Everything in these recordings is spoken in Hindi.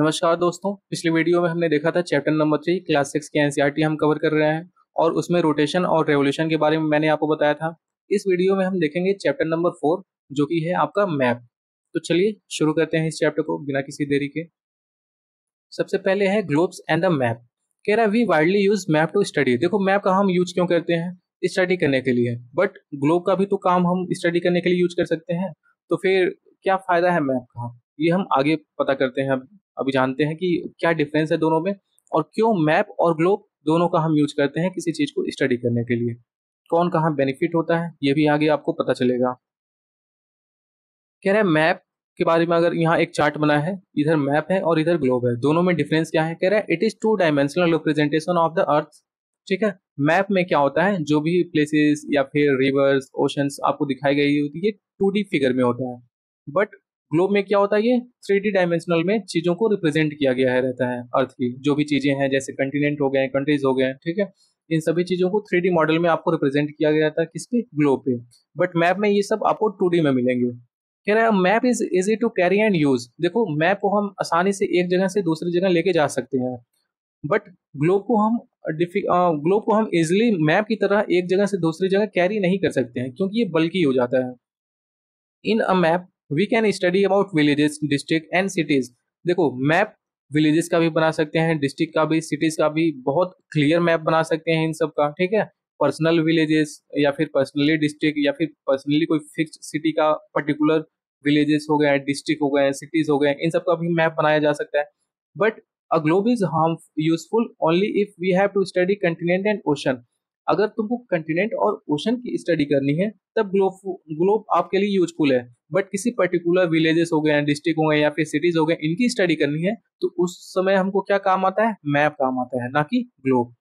नमस्कार दोस्तों। पिछले वीडियो में हमने देखा था चैप्टर नंबर 3 क्लास 6 के एनसीईआरटी हम कवर कर रहे हैं और उसमें रोटेशन और रेवोल्यूशन के बारे में मैंने आपको बताया था। इस वीडियो में हम देखेंगे चैप्टर नंबर 4 जो कि है आपका मैप। तो चलिए शुरू करते हैं इस चैप्टर को बिना किसी देरी के। सबसे पहले है ग्लोब्स एंड द मैप। कह रहा है we widely use map to study. देखो मैप का हम यूज क्यों करते हैं? स्टडी करने के लिए, बट ग्लोब का भी तो काम हम स्टडी करने के लिए यूज कर सकते हैं। तो फिर क्या फायदा है मैप का, ये हम आगे पता करते हैं। अभी जानते हैं कि क्या डिफरेंस है दोनों में और क्यों मैप और ग्लोब दोनों का हम यूज करते हैं किसी चीज को स्टडी करने के लिए। कौन कहाँ बेनिफिट होता है ये भी आगे आपको पता चलेगा। कह रहा है मैप के बारे में, अगर यहाँ एक चार्ट बना है, इधर मैप है और इधर ग्लोब है, दोनों में डिफरेंस क्या है? कह रहा है it is two dimensional representation of the अर्थ। ठीक है, मैप में क्या होता है, जो भी प्लेसेस या फिर रिवर्स ओशंस आपको दिखाई गई होती है ये 2D फिगर में होता है, बट ग्लोब में क्या होता है, ये 3D डायमेंशनल में चीजों को रिप्रेजेंट किया गया है रहता है। अर्थ की जो भी चीजें हैं जैसे कंटिनेंट हो गए, कंट्रीज हो गए, ठीक है, इन सभी चीजों को 3D मॉडल में आपको रिप्रेजेंट किया गया था किस पे? ग्लोब पे। बट मैप में ये सब आपको 2D में मिलेंगे। कह रहा है map is easy to carry and use. देखो मैप को हम आसानी से एक जगह से दूसरी जगह लेके जा सकते हैं, बट ग्लोब को हम इजिली मैप की तरह एक जगह से दूसरी जगह कैरी नहीं कर सकते हैं क्योंकि ये बल्कि हो जाता है। In a map we can study about villages, district and cities. देखो मैप विलेजेस का भी बना सकते हैं, डिस्ट्रिक्ट का भी, सिटीज का भी, बहुत क्लियर मैप बना सकते हैं इन सब का। ठीक है, पर्सनल विलेजेस या फिर पर्सनली डिस्ट्रिक्ट या फिर पर्सनली कोई फिक्स्ड सिटी का पर्टिकुलर विलेजेस हो गए, डिस्ट्रिक्ट हो गए, सिटीज हो गए, इन सब का भी मैप बनाया जा सकता है। But a globe is harm useful only if we have to study continent and ocean. अगर तुमको कंटिनेंट और ओशन की स्टडी करनी है तब ग्लोब ग्लोब आपके लिए यूजफुल है। बट किसी पर्टिकुलर विलेजेस हो गए, डिस्ट्रिक्ट हो गए या फिर सिटीज हो गए, इनकी स्टडी करनी है तो उस समय हमको क्या काम आता है? मैप काम आता है, ना कि ग्लोब।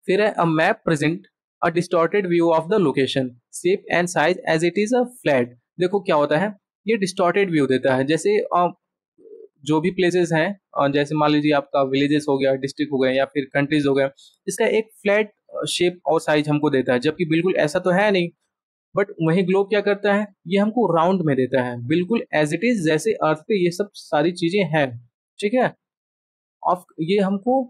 फिर है a map present a distorted view of the location, shape and size as it is a flat. देखो क्या होता है, ये डिस्टॉर्टेड व्यू देता है। जैसे जो भी प्लेसेस हैं, जैसे मान लीजिए आपका विलेजेस हो गया, डिस्ट्रिक्ट हो गए या फिर कंट्रीज हो गए, इसका एक फ्लैट शेप और साइज हमको देता है, जबकि बिल्कुल ऐसा तो है नहीं। बट वही ग्लोब क्या करता है, ये हमको राउंड में देता है, बिल्कुल एज इट इज जैसे अर्थ पे ये सब सारी चीजें हैं। ठीक है, ऑफ ये हमको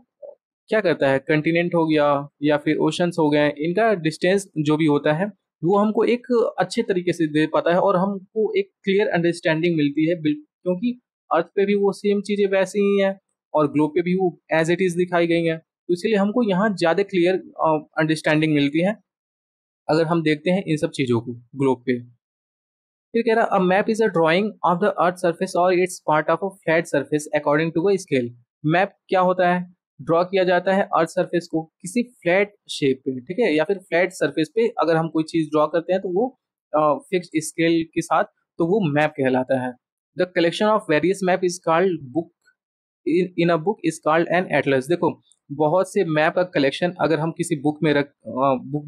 क्या करता है, कंटिनेंट हो गया या फिर ओशंस हो गए, इनका डिस्टेंस जो भी होता है वो हमको एक अच्छे तरीके से दे पाता है और हमको एक क्लियर अंडरस्टैंडिंग मिलती है, क्योंकि अर्थ पे भी वो सेम चीजें वैसी ही हैं और ग्लोब पे भी वो एज इट इज दिखाई गई हैं, तो इसलिए हमको यहाँ ज्यादा क्लियर अंडरस्टैंडिंग मिलती है अगर हम देखते हैं इन सब चीजों को ग्लोब पे। फिर कह रहा a map is a drawing of the earth surface और its part of a flat surface according to a scale. Map क्या होता है, ड्रॉ किया जाता है अर्थ सरफेस को किसी फ्लैट शेप पे, ठीक है, या फिर फ्लैट सरफेस पे अगर हम कोई चीज ड्रॉ करते हैं तो वो फिक्स स्केल के साथ, तो वो मैप कहलाता है। The collection of various map is called book, in a book is called an Atlas. देखो बहुत से मैप का कलेक्शन अगर हम किसी बुक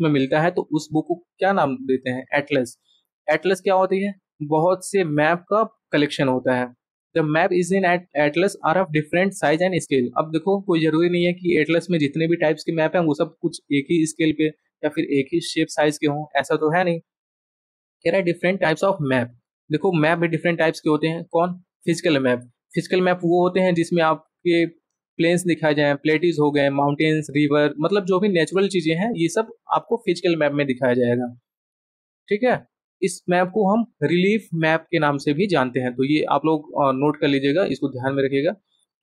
में मिलता है तो उस बुक को क्या नाम देते हैं? एटलस। एटलस क्या होती है? बहुत से मैप का कलेक्शन होता है। The map is in atlas are of different size and scale. अब देखो कोई जरूरी नहीं है कि एटलस में जितने भी टाइप्स के मैप हैं वो सब कुछ एक ही स्केल पे या फिर एक ही शेप साइज के हों, ऐसा तो है नहीं। कह रहा है डिफरेंट टाइप्स ऑफ मैप। देखो मैप भी डिफरेंट टाइप्स के होते हैं। कौन? Physical map. फिजिकल मैप वो होते हैं जिसमें आपके प्लेन्स दिखाए जाए, प्लेटिस हो गए, माउंटेन्स, रिवर, मतलब जो भी नेचुरल चीजें हैं ये सब आपको फिजिकल मैप में दिखाया जाएगा। ठीक है, इस मैप को हम रिलीफ मैप के नाम से भी जानते हैं, तो ये आप लोग नोट कर लीजिएगा, इसको ध्यान में रखिएगा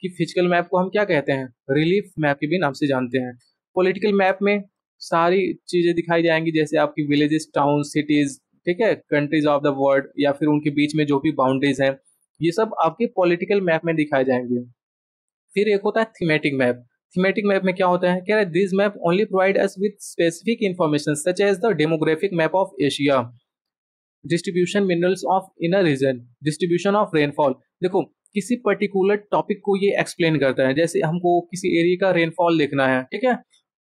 कि फिजिकल मैप को हम क्या कहते हैं? रिलीफ मैप के भी नाम से जानते हैं। पॉलिटिकल मैप में सारी चीजें दिखाई जाएंगी, जैसे आपकी विलेजेस, टाउन, सिटीज, ठीक है, कंट्रीज ऑफ द वर्ल्ड या फिर उनके बीच में जो भी बाउंड्रीज हैं, ये सब आपके पॉलिटिकल मैप में दिखाए जाएंगे। फिर एक होता है थीमेटिक मैप। थीमेटिक मैप में क्या होता है? कह रहे हैं this map only provide us with specific information such as the demographic map of Asia, distribution minerals of in a region, distribution of rainfall. देखो किसी पर्टिकुलर टॉपिक को ये एक्सप्लेन करता है, जैसे हमको किसी एरिया का रेनफॉल देखना है, ठीक है,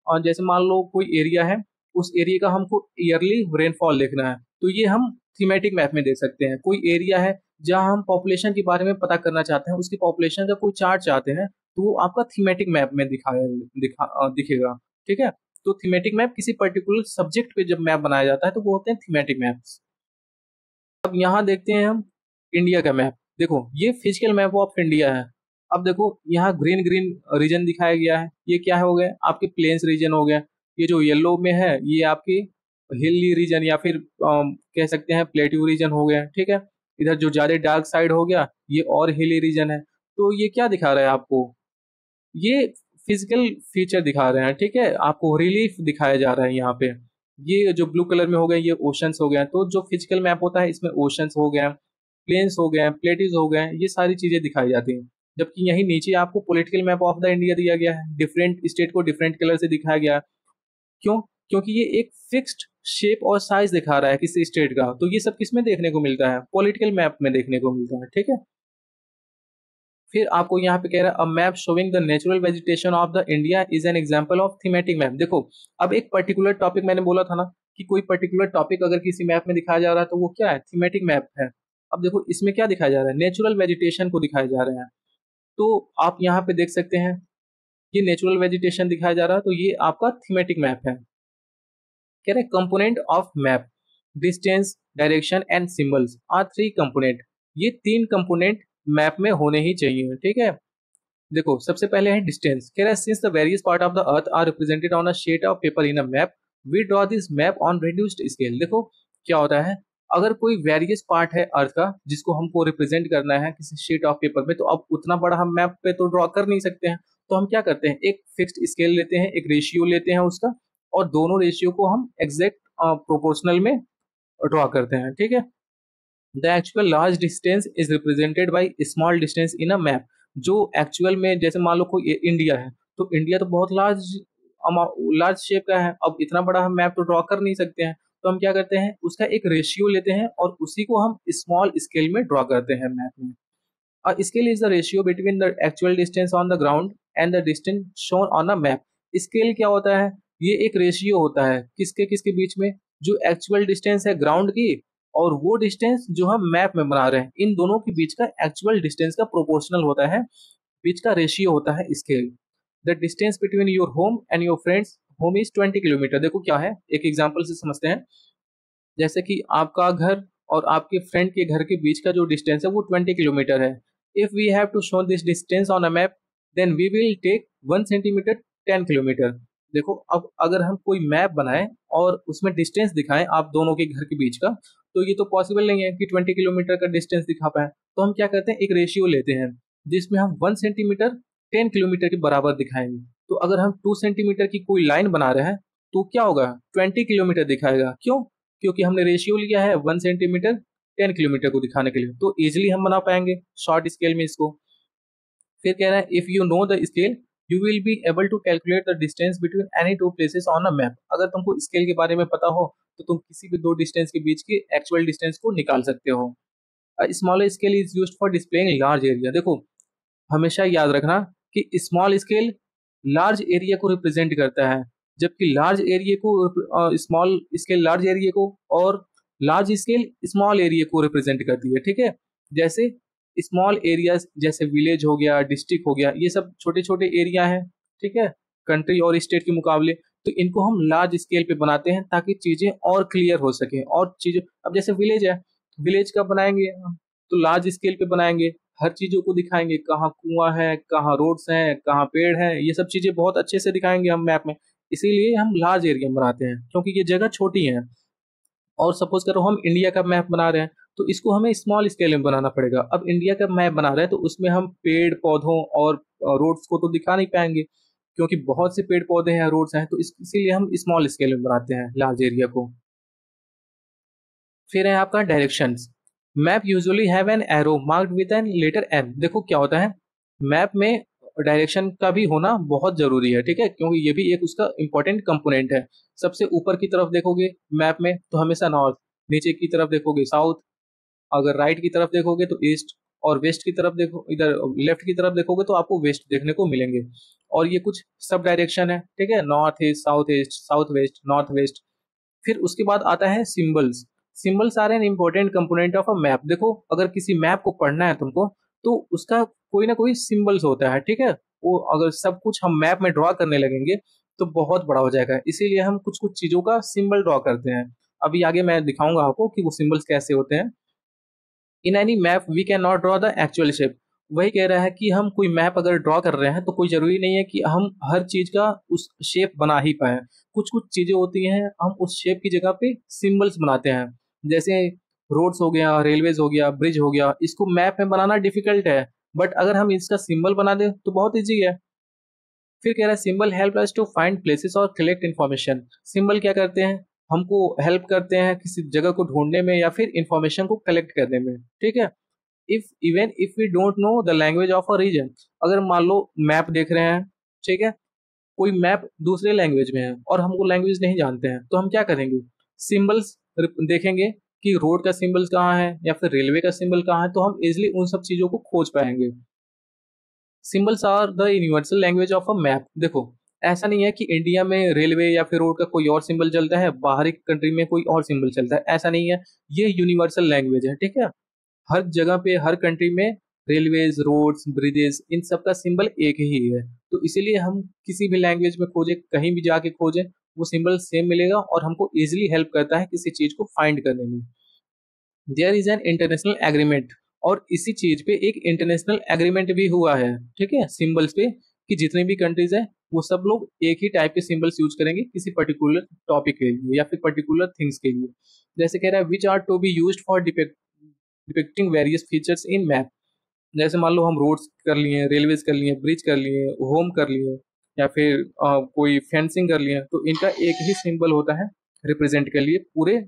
और जैसे मान लो कोई एरिया है, उस एरिया का हमको ईयरली रेनफॉल देखना है, तो ये हम थीमेटिक मैप में देख सकते हैं। कोई एरिया है जहां हम पॉपुलेशन के बारे में पता करना चाहते हैं, उसकी पॉपुलेशन का कोई चार्ट चाहते हैं, तो वो आपका थीमेटिक मैप में दिखेगा। ठीक है, तो थीमेटिक मैप किसी पर्टिकुलर सब्जेक्ट पे जब मैप बनाया जाता है तो वो होते हैं थीमेटिक मैप्स। अब यहाँ देखते हैं हम इंडिया का मैप। देखो ये फिजिकल मैप ऑफ इंडिया है। अब देखो यहाँ ग्रीन ग्रीन रीजन दिखाया गया है, ये क्या हो गया, आपके प्लेन्स रीजन हो गया। ये जो येलो में है ये आपके हिली रीजन या फिर कह सकते हैं प्लेट्यू रीजन हो गया, ठीक है। इधर जो ज्यादा डार्क साइड हो गया ये और हिली रीजन है। तो ये क्या दिखा रहा है आपको, ये फिजिकल फीचर दिखा रहे हैं, ठीक है, आपको रिलीफ दिखाया जा रहा है यहाँ पे। ये जो ब्लू कलर में हो गया ये ओशंस हो गया, तो जो फिजिकल मैप होता है इसमें ओशंस हो गया, प्लेन्स हो गए, प्लेटिस हो गए, ये सारी चीजें दिखाई जाती हैं। जबकि यहीं नीचे आपको political map of the India दिया गया है, डिफरेंट स्टेट को डिफरेंट कलर से दिखाया गया है। क्यों? क्योंकि ये एक फिक्स्ड शेप और साइज दिखा रहा है किसी स्टेट का, तो ये सब किसमें देखने को मिलता है, पॉलिटिकल मैप में देखने को मिलता है, ठीक है। फिर आपको यहाँ पे कह रहा है a map showing the natural vegetation of the India is an example of thematic map. देखो अब एक पर्टिकुलर टॉपिक मैंने बोला था ना कि कोई पर्टिकुलर टॉपिक अगर किसी मैप में दिखाया जा रहा है तो वो क्या है, थीमेटिक मैप है। अब देखो इसमें क्या दिखाया जा रहा है, नेचुरल वेजिटेशन को दिखाया जा रहे हैं। तो आप यहाँ पे देख सकते हैं ये नेचुरल वेजिटेशन दिखाया जा रहा है, तो ये आपका थीमेटिक मैप है। कह रहे component of map, distance, direction and symbols are three component. ये तीन कंपोनेंट मैप में होने ही चाहिए, ठीक है। देखो सबसे पहले है डिस्टेंस। कह रहा है since the various part of the earth are represented on a sheet of paper in a map we draw this map on reduced scale. देखो क्या होता है, अगर कोई वेरियस पार्ट है अर्थ का जिसको हमको रिप्रेजेंट करना है किसी शीट ऑफ पेपर में, तो अब उतना बड़ा हम मैप पे तो ड्रॉ कर नहीं सकते हैं। तो हम क्या करते हैं, एक फिक्स्ड स्केल लेते हैं, एक रेशियो लेते हैं उसका, और दोनों रेशियो को हम एग्जैक्ट प्रोपोर्शनल में ड्रॉ करते हैं, ठीक है। The actual large distance is represented by small distance in a map. जो एक्चुअल में जैसे मान लो कोई इंडिया है, तो इंडिया तो बहुत लार्ज शेप का है, अब इतना बड़ा हम मैप तो ड्रॉ कर नहीं सकते हैं। तो हम क्या करते हैं, उसका एक रेशियो लेते हैं और उसी को हम स्मॉल स्केल में ड्रॉ करते हैं मैप में। A scale is the ratio between the actual distance on the ground and the distance shown on a map। Scale क्या होता है, ये एक रेशियो होता है किसके किसके बीच में, जो एक्चुअल डिस्टेंस है ग्राउंड की और वो डिस्टेंस जो हम मैप में बना रहे हैं, इन दोनों के बीच का एक्चुअल डिस्टेंस का प्रोपोर्शनल होता है, बीच का रेशियो होता है scale. The distance between your home and your friends home is 20 kilometre. देखो क्या है, एक एग्जाम्पल से समझते हैं। जैसे कि आपका घर और आपके फ्रेंड के घर के बीच का जो डिस्टेंस है वो 20 किलोमीटर है। If we have to show this distance on a map then we will take 1 centimetre 10 kilometre. देखो अब अगर हम कोई मैप बनाएं और उसमें डिस्टेंस दिखाएं आप दोनों के घर के बीच का, तो ये तो पॉसिबल नहीं है कि 20 किलोमीटर का डिस्टेंस दिखा पाए। तो हम क्या करते हैं, एक रेशियो लेते हैं जिसमें हम 1 सेंटीमीटर 10 किलोमीटर के बराबर दिखाएंगे। तो अगर हम 2 सेंटीमीटर की कोई लाइन बना रहे हैं तो क्या होगा, 20 किलोमीटर दिखाएगा। क्यों? क्योंकि हमने रेशियो लिया है 1 सेंटीमीटर 10 किलोमीटर को दिखाने के लिए, तो इजिली हम बना पाएंगे शॉर्ट स्केल में इसको। फिर कह रहा है if you know the scale you will be able to calculate the distance between any two places on a map. अगर तुमको स्केल के बारे में पता हो तो तुम किसी भी दो डिस्टेंस के बीच की एक्चुअल डिस्टेंस को निकाल सकते हो। Small scale is used for displaying large area. देखो हमेशा याद रखना कि स्मॉल स्केल लार्ज एरिया को रिप्रेजेंट करता है, जबकि लार्ज एरिया को स्मॉल स्केल लार्ज एरिया को और लार्ज स्केल स्मॉल एरिया को रिप्रेजेंट करती है, ठीक है। जैसे स्मॉल एरियाज जैसे विलेज हो गया, डिस्ट्रिक्ट हो गया, ये सब छोटे छोटे एरिया हैं, ठीक है, कंट्री और स्टेट के मुकाबले। तो इनको हम लार्ज स्केल पे बनाते हैं ताकि चीजें और क्लियर हो सके। और चीजें अब जैसे विलेज है, विलेज का बनाएंगे हम तो लार्ज स्केल पे बनाएंगे, हर चीजों को दिखाएंगे, कहाँ कुआं है, कहाँ रोड्स हैं, कहाँ पेड़ हैं, ये सब चीजें बहुत अच्छे से दिखाएंगे हम मैप में। इसीलिए हम लार्ज एरिया में बनाते हैं क्योंकि ये जगह छोटी है। और सपोज करो हम इंडिया का मैप बना रहे हैं तो इसको हमें स्मॉल स्केल में बनाना पड़ेगा। अब इंडिया का मैप बना रहे हैं तो उसमें हम पेड़ पौधों और रोड्स को तो दिखा नहीं पाएंगे क्योंकि बहुत से पेड़ पौधे हैं, रोड्स हैं, तो इसीलिए हम स्मॉल स्केल में बनाते हैं लार्ज एरिया को। फिर है आपका directions. Map usually have an arrow marked with a letter M. देखो क्या होता है, मैप में डायरेक्शन का भी होना बहुत जरूरी है, ठीक है, क्योंकि ये भी एक उसका इंपॉर्टेंट कंपोनेंट है। सबसे ऊपर की तरफ देखोगे मैप में तो हमेशा नॉर्थ, नीचे की तरफ देखोगे साउथ, अगर राइट की तरफ देखोगे तो ईस्ट, और वेस्ट की तरफ देखो, इधर लेफ्ट की तरफ देखोगे तो आपको वेस्ट देखने को मिलेंगे। और ये कुछ सब डायरेक्शन है, ठीक है, north east, south west, north west. फिर उसके बाद आता है symbols. Symbols are an important component of a map. देखो अगर किसी मैप को पढ़ना है तुमको तो उसका कोई ना कोई सिंबल्स होता है, ठीक है। वो अगर सब कुछ हम मैप में ड्रॉ करने लगेंगे तो बहुत बड़ा हो जाएगा, इसीलिए हम कुछ कुछ चीजों का सिंबल ड्रॉ करते हैं। अभी आगे मैं दिखाऊंगा आपको कि वो सिंबल्स कैसे होते हैं। In any map we can not draw the actual shape. वही कह रहा है कि हम कोई मैप अगर ड्रॉ कर रहे हैं तो कोई ज़रूरी नहीं है कि हम हर चीज़ का उस शेप बना ही पाएँ। कुछ-कुछ चीज़ें होती हैं, हम उस शेप की जगह पे सिंबल्स बनाते हैं। जैसे रोड्स हो गया, रेलवेज़ हो गया, ब्रिज हो गया, इसको मैप में बनाना डिफ़िकल्ट है, बट अगर हम इसका सिंबल बना दें तो बहुत ईज़ी है। फिर कह रहा है symbol help us to find places और कलेक्ट इन्फॉर्मेशन। सिंबल क्या करते हैं? हमको हेल्प करते हैं किसी जगह को ढूँढने में या फिर इन्फॉर्मेशन को कलेक्ट करने में, ठीक है? If we don't know the language of a region, अगर मान लो मैप देख रहे हैं, ठीक है? कोई मैप दूसरे लैंग्वेज में है और हम वो लैंग्वेज नहीं जानते हैं, तो हम क्या करेंगे? सिंबल्स देखेंगे कि रोड का सिंबल कहाँ है या फिर रेलवे का सिंबल कहाँ है, तो हम इजिली उन सब चीज़ों को खोज पाएंगे। Symbols are the universal language of a map. देखो, ऐसा नहीं है कि इंडिया में रेलवे या फिर रोड का कोई और सिंबल चलता है, बाहरी कंट्री में कोई और सिंबल चलता है, ऐसा नहीं है। ये यूनिवर्सल लैंग्वेज है, ठीक है? हर जगह पे, हर कंट्री में रेलवेज, रोड्स, ब्रिजेस, इन सब का सिंबल एक ही है। तो इसीलिए हम किसी भी लैंग्वेज में खोजें, कहीं भी जाके खोजें, वो सिंबल सेम मिलेगा और हमको ईजिली हेल्प करता है किसी चीज़ को फाइंड करने में। There is an international agreement, और इसी चीज पे एक इंटरनेशनल एग्रीमेंट भी हुआ है, ठीक है, सिंबल्स पे, कि जितने भी कंट्रीज हैं वो सब लोग एक ही टाइप के सिंबल्स यूज करेंगे किसी पर्टिकुलर टॉपिक के लिए या फिर पर्टिकुलर थिंग्स के लिए। जैसे कह रहा है which are to be used for depicting various features in map. जैसे मान लो हम रोड्स कर लिए, रेलवेज कर लिए, ब्रिज कर लिए, होम कर लिए, या फिर कोई फेंसिंग कर लिए, तो इनका एक ही सिंबल होता है रिप्रेजेंट के लिए पूरे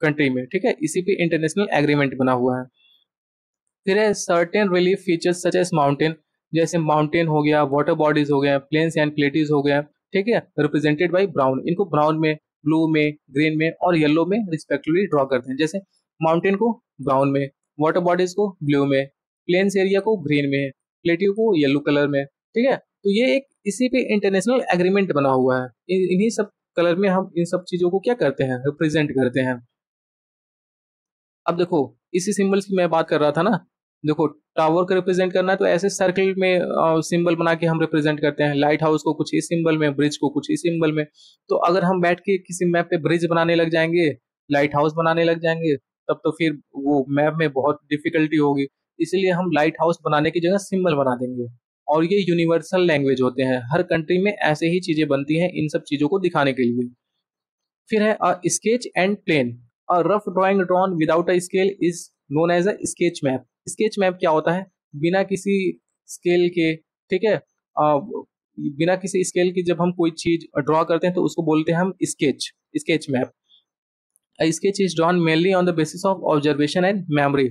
कंट्री में, ठीक है? इसी पे इंटरनेशनल एग्रीमेंट बना हुआ है। फिर है certain relief features such as mountain, जैसे माउंटेन हो गया, वाटर बॉडीज हो गया, प्लेन्स एंड प्लेटीज हो गया, ठीक है, रिप्रेजेंटेड बाई ब्राउन। इनको ब्राउन में, ब्लू में, ग्रीन में और येलो में रिस्पेक्टिवली ड्रॉ करते हैं। जैसे माउंटेन को ब्राउन में, वाटर बॉडीज को ब्लू में, प्लेन्स एरिया को ग्रीन में, प्लेट्यू को येलो कलर में, ठीक है? तो ये एक इसी पे इंटरनेशनल एग्रीमेंट बना हुआ है। इन्हीं सब कलर में हम इन सब चीजों को क्या करते हैं, रिप्रेजेंट करते हैं। अब देखो, इसी सिंबल्स की मैं बात कर रहा था ना। देखो, टावर को रिप्रेजेंट करना है तो ऐसे सर्कल में सिंबल बना के हम रिप्रेजेंट करते हैं। लाइट हाउस को कुछ इस सिंबल में, ब्रिज को कुछ इस सिंबल में। तो अगर हम बैठ के किसी मैप पे ब्रिज बनाने लग जाएंगे, लाइट हाउस बनाने लग जाएंगे, तब तो फिर वो मैप में बहुत डिफिकल्टी होगी। इसलिए हम लाइट हाउस बनाने की जगह सिंबल बना देंगे। और ये यूनिवर्सल लैंग्वेज होते हैं, हर कंट्री में ऐसे ही चीजें बनती हैं इन सब चीजों को दिखाने के लिए। फिर है sketch and plan. A rough drawing drawn without a scale is known as a sketch map. Sketch map क्या होता है? बिना किसी स्केल के, ठीक है, बिना किसी स्केल की जब हम कोई चीज ड्रॉ करते हैं तो उसको बोलते हैं हम sketch, sketch map. Sketch is drawn mainly on the basis of observation and memory,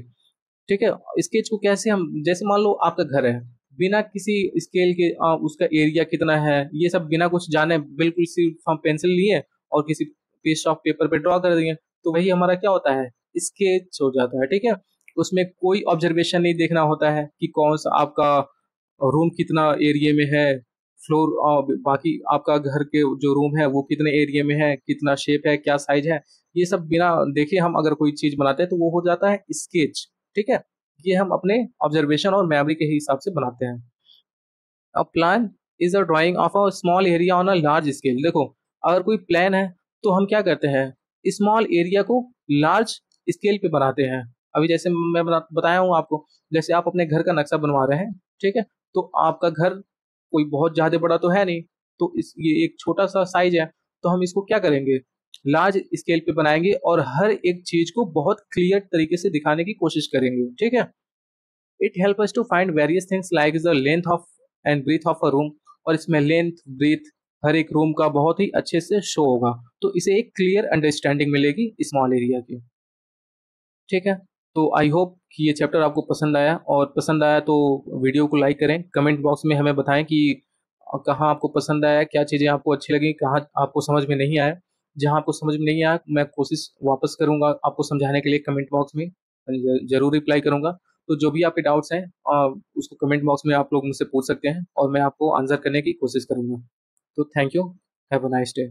ठीक है? स्केच को कैसे हम, जैसे मान लो आपका घर है, बिना किसी स्केल के उसका एरिया कितना है, ये सब बिना कुछ जाने बिल्कुल सिर्फ हम पेंसिल लिए और किसी पीस ऑफ पेपर पे ड्रॉ कर दिए, तो वही हमारा क्या होता है, स्केच हो जाता है, ठीक है? उसमें कोई ऑब्जर्वेशन नहीं देखना होता है कि कौन सा आपका रूम कितना एरिया में है, फ्लोर, बाकी आपका घर के जो रूम है वो कितने एरिया में है, कितना शेप है, क्या साइज है, ये सब बिना देखे हम अगर कोई चीज बनाते हैं तो वो हो जाता है स्केच, ठीक है? ये हम अपने ऑब्जर्वेशन और मेमोरी के हिसाब से बनाते हैं। A plan is a drawing of a small area on a large scale. देखो, अगर कोई प्लान है तो हम क्या करते हैं, स्मॉल एरिया को लार्ज स्केल पे बनाते हैं। अभी जैसे मैं बताया हूँ आपको, जैसे आप अपने घर का नक्शा बनवा रहे हैं, ठीक है? तो आपका घर कोई बहुत ज्यादा बड़ा तो है नहीं, तो इस ये एक छोटा सा साइज है, तो हम इसको क्या करेंगे, लार्ज स्केल पे बनाएंगे और हर एक चीज को बहुत क्लियर तरीके से दिखाने की कोशिश करेंगे, ठीक है? It help us to find various things like the length of and breadth of a room, और इसमें लेंथ, ब्रीथ हर एक रूम का बहुत ही अच्छे से शो होगा, तो इसे एक क्लियर अंडरस्टैंडिंग मिलेगी स्मॉल एरिया की, ठीक है? तो आई होप कि ये चैप्टर आपको पसंद आया, और पसंद आया तो वीडियो को लाइक करें, कमेंट बॉक्स में हमें बताएं कि कहाँ आपको पसंद आया, क्या चीज़ें आपको अच्छी लगी, कहाँ आपको समझ में नहीं आया। जहाँ आपको समझ में नहीं आया मैं कोशिश वापस करूँगा आपको समझाने के लिए, कमेंट बॉक्स में ज़रूर रिप्लाई करूँगा। तो जो भी आपके डाउट्स हैं उसको कमेंट बॉक्स में आप लोग मुझसे पूछ सकते हैं और मैं आपको आंसर करने की कोशिश करूँगा। तो thank you, have a nice day.